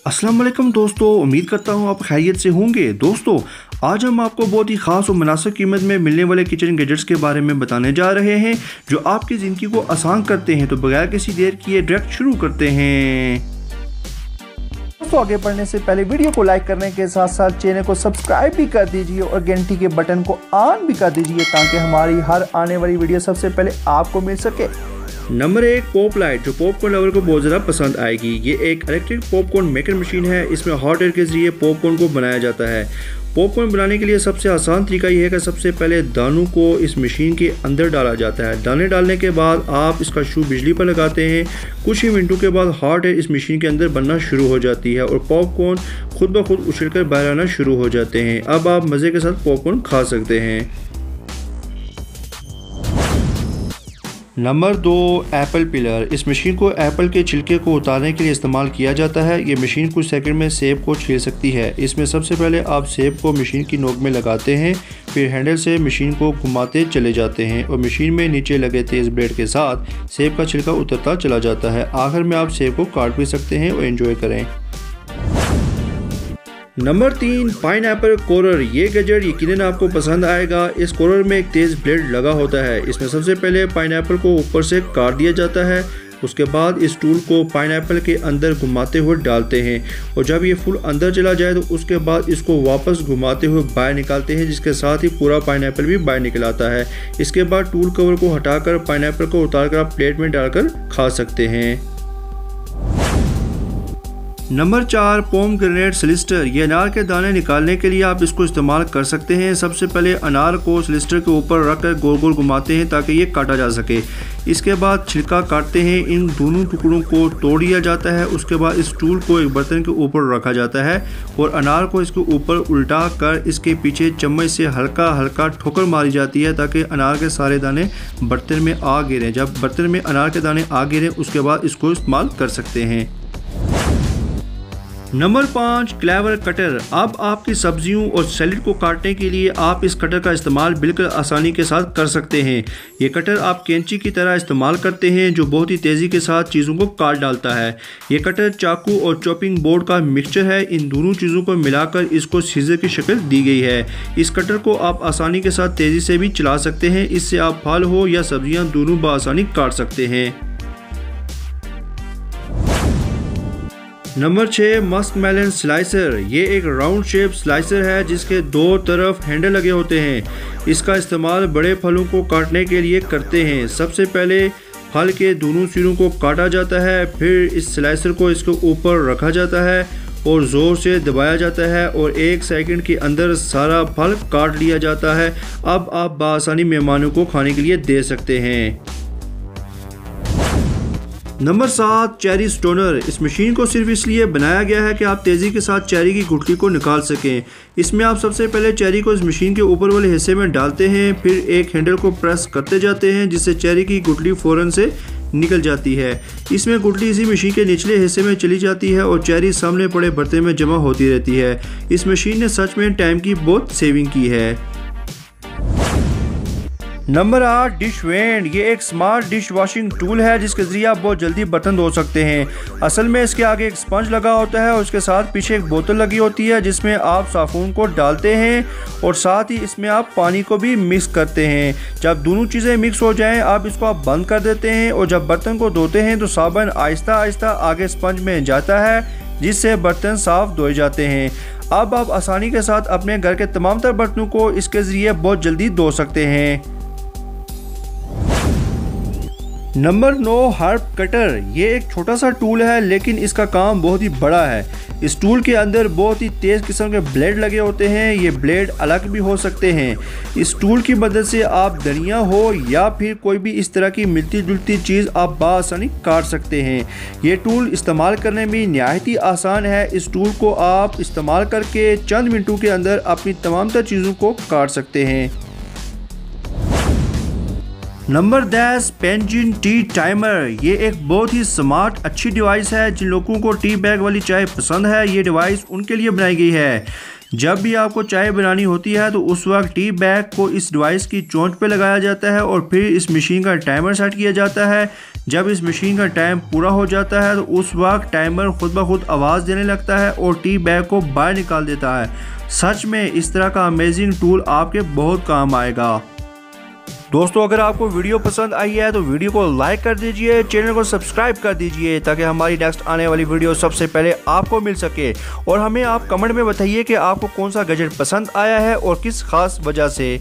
अस्सलाम वालेकुम दोस्तों, उम्मीद करता हूँ आप खैरियत से होंगे। दोस्तों, आज हम आपको बहुत ही ख़ास और मुनासिब कीमत में मिलने वाले किचन गैजेट्स के बारे में बताने जा रहे हैं जो आपकी ज़िंदगी को आसान करते हैं। तो बगैर किसी देर किए डायरेक्ट शुरू करते हैं। दोस्तों, आगे बढ़ने से पहले वीडियो को लाइक करने के साथ साथ चैनल को सब्सक्राइब भी कर दीजिए और घंटी के बटन को ऑन भी कर दीजिए ताकि हमारी हर आने वाली वीडियो सबसे पहले आपको मिल सके। नंबर 1, पॉप लाइट, जो पॉपकॉर्न लवर को बहुत ज़्यादा पसंद आएगी। ये एक इलेक्ट्रिक पॉपकॉर्न मेकर मशीन है। इसमें हॉट एयर के जरिए पॉपकॉर्न को बनाया जाता है। पॉपकॉर्न बनाने के लिए सबसे आसान तरीका यह है कि सबसे पहले दानों को इस मशीन के अंदर डाला जाता है। दाने डालने के बाद आप इसका शू बिजली पर लगाते हैं। कुछ ही मिनटों के बाद हॉट एयर इस मशीन के अंदर बनना शुरू हो जाती है और पॉपकॉर्न खुद ब खुद उछलकर बाहर आना शुरू हो जाते हैं। अब आप मज़े के साथ पॉपकॉर्न खा सकते हैं। Number 2, Apple pillar. इस मशीन को एप्पल के छिलके को उतारने के लिए इस्तेमाल किया जाता है। ये मशीन कुछ सेकंड में सेब को छील सकती है। इसमें सबसे पहले आप सेब को मशीन की नोक में लगाते हैं, फिर हैंडल से मशीन को घुमाते चले जाते हैं और मशीन में नीचे लगे तेज़ ब्लेड के साथ सेब का छिलका उतरता चला जाता है। आखिर में आप सेब को काट भी सकते हैं और एंजॉय करें। नंबर 3, पाइनएप्पल कोरर। ये गैजेट यकीनन आपको पसंद आएगा। इस कोरर में एक तेज़ ब्लेड लगा होता है। इसमें सबसे पहले पाइनएप्पल को ऊपर से काट दिया जाता है। उसके बाद इस टूल को पाइनएप्पल के अंदर घुमाते हुए डालते हैं और जब ये फुल अंदर चला जाए तो उसके बाद इसको वापस घुमाते हुए बाहर निकालते हैं, जिसके साथ ही पूरा पाइनएप्पल भी बाहर निकल आता है। इसके बाद टूल कवर को हटाकर पाइनएप्पल को उतारकर आप प्लेट में डालकर खा सकते हैं। Number 4, pomegranate slicer. ये अनार के दाने निकालने के लिए आप इसको इस्तेमाल कर सकते हैं। सबसे पहले अनार को स्लिस्टर के ऊपर रखकर गोल गोल घुमाते हैं ताकि ये काटा जा सके। इसके बाद छिलका काटते हैं। इन दोनों टुकड़ों को तोड़ दिया जाता है। उसके बाद इस टूल को एक बर्तन के ऊपर रखा जाता है और अनार को इसके ऊपर उल्टा कर इसके पीछे चम्मच से हल्का हल्का ठोकर मारी जाती है ताकि अनार के सारे दाने बर्तन में आ गिरें। जब बर्तन में अनार के दाने आ गिरें उसके बाद इसको इस्तेमाल कर सकते हैं। Number 5, clever cutter. अब आपकी सब्जियों और सैलेड को काटने के लिए आप इस कटर का इस्तेमाल बिल्कुल आसानी के साथ कर सकते हैं। ये कटर आप कैंची की तरह इस्तेमाल करते हैं जो बहुत ही तेज़ी के साथ चीज़ों को काट डालता है। ये कटर चाकू और चॉपिंग बोर्ड का मिक्सचर है। इन दोनों चीज़ों को मिलाकर इसको सीजर की शक्ल दी गई है। इस कटर को आप आसानी के साथ तेज़ी से भी चला सकते हैं। इससे आप फल हो या सब्जियाँ दोनों बआसानी काट सकते हैं। Number 6, muskmelon slicer. ये एक राउंड शेप स्लाइसर है जिसके दो तरफ हैंडल लगे होते हैं। इसका इस्तेमाल बड़े फलों को काटने के लिए करते हैं। सबसे पहले फल के दोनों सिरों को काटा जाता है, फिर इस स्लाइसर को इसके ऊपर रखा जाता है और ज़ोर से दबाया जाता है और 1 सेकंड के अंदर सारा फल काट लिया जाता है। अब आप बआसानी मेहमानों को खाने के लिए दे सकते हैं। Number 7, cherry stoner. इस मशीन को सिर्फ इसलिए बनाया गया है कि आप तेज़ी के साथ चेरी की गुठली को निकाल सकें। इसमें आप सबसे पहले चेरी को इस मशीन के ऊपर वाले हिस्से में डालते हैं, फिर एक हैंडल को प्रेस करते जाते हैं जिससे चेरी की गुठली फ़ौरन से निकल जाती है। इसमें गुठली इसी मशीन के निचले हिस्से में चली जाती है और चेरी सामने पड़े बर्तन में जमा होती रहती है। इस मशीन ने सच में टाइम की बहुत सेविंग की है। नंबर 8, डिश वेंड। ये एक स्मार्ट डिश वॉशिंग टूल है जिसके ज़रिए आप बहुत जल्दी बर्तन धो सकते हैं। असल में इसके आगे एक स्पंज लगा होता है और उसके साथ पीछे एक बोतल लगी होती है जिसमें आप साबुन को डालते हैं और साथ ही इसमें आप पानी को भी मिक्स करते हैं। जब दोनों चीज़ें मिक्स हो जाएं आप इसको आप बंद कर देते हैं और जब बर्तन को धोते हैं तो साबुन आहिस्ता आहिस्ता आगे स्पंज में जाता है जिससे बर्तन साफ़ धोए जाते हैं। अब आप आसानी के साथ अपने घर के तमाम तर बर्तनों को इसके ज़रिए बहुत जल्दी धो सकते हैं। Number 9, herb cutter. ये एक छोटा सा टूल है लेकिन इसका काम बहुत ही बड़ा है। इस टूल के अंदर बहुत ही तेज़ किस्म के ब्लेड लगे होते हैं। ये ब्लेड अलग भी हो सकते हैं। इस टूल की मदद से आप धनिया हो या फिर कोई भी इस तरह की मिलती जुलती चीज़ आप बआसानी काट सकते हैं। ये टूल इस्तेमाल करने में नहायत ही आसान है। इस टूल को आप इस्तेमाल करके चंद मिनटों के अंदर अपनी तमाम तर चीज़ों को काट सकते हैं। Number 10, penguin tea timer. ये एक बहुत ही स्मार्ट अच्छी डिवाइस है। जिन लोगों को टी बैग वाली चाय पसंद है ये डिवाइस उनके लिए बनाई गई है। जब भी आपको चाय बनानी होती है तो उस वक्त टी बैग को इस डिवाइस की चोंच पे लगाया जाता है और फिर इस मशीन का टाइमर सेट किया जाता है जब इस मशीन का टाइम पूरा हो जाता है तो उस वक्त टाइमर खुद ब खुद आवाज़ देने लगता है और टी बैग को बाहर निकाल देता है। सच में इस तरह का अमेजिंग टूल आपके बहुत काम आएगा। दोस्तों अगर आपको वीडियो पसंद आई है तो वीडियो को लाइक कर दीजिए, चैनल को सब्सक्राइब कर दीजिए ताकि हमारी नेक्स्ट आने वाली वीडियो सबसे पहले आपको मिल सके। और हमें आप कमेंट में बताइए कि आपको कौन सा गैजेट पसंद आया है और किस खास वजह से।